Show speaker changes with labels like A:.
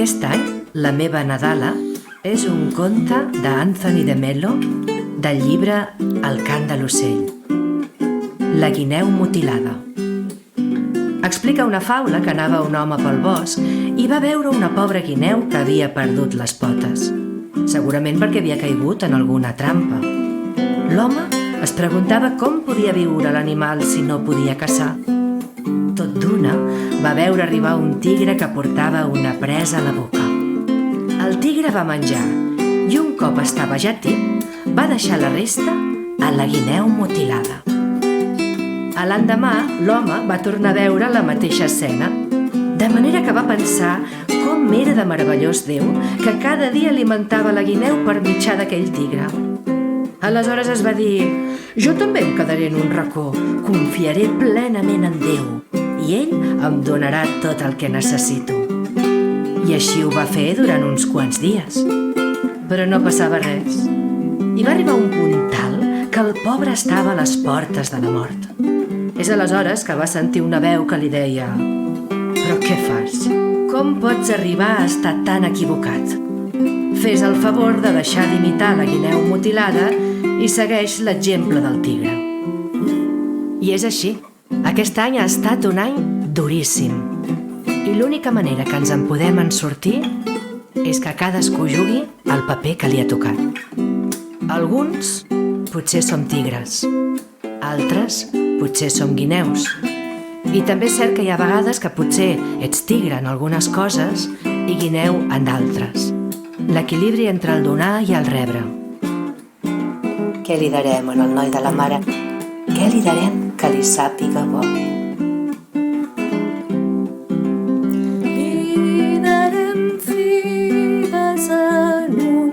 A: Aquest any, La meva Nadala és un conte d'Anthony de Mello del llibre El cant de l'ocell. La guineu mutilada. Explica una faula que anava un home pel bosc i va veure una pobra guineu que havia perdut les potes, segurament perquè havia caigut en alguna trampa. L'home es preguntava com podia viure l'animal si no podia caçar. Tot d'una va veure arribar un tigre que portava una presa a la boca. El tigre va menjar i un cop estava ja tip, va deixar la resta a la guineu mutilada. A l'endemà, l'home va tornar a veure la mateixa escena, de manera que va pensar com era de meravellós Déu que cada dia alimentava la guineu per mitjà d'aquell tigre. Aleshores es va dir: jo també em quedaré en un racó, confiaré plenament en Déu i ell em donarà tot el que necessito. I així ho va fer durant uns quants dies. Però no passava res. I va arribar un punt tal que el pobre estava a les portes de la mort. És aleshores que va sentir una veu que li deia: però què fas? Com pots arribar a estar tan equivocat? Fes el favor de deixar d'imitar la guineu mutilada i segueix l'exemple del tigre. I és així. Aquest any ha estat un any duríssim. I l'única manera que ens en podem en sortir és que cadascú jugui el paper que li ha tocat. Alguns potser som tigres, altres potser som guineus. I també és cert que hi ha vegades que potser ets tigre en algunes coses i guineu en d'altres. L'equilibri entre el donar i el rebre.
B: Què li darem al noi de la mare? Què li darem que li sàpiga bo?
C: Li darem figues en un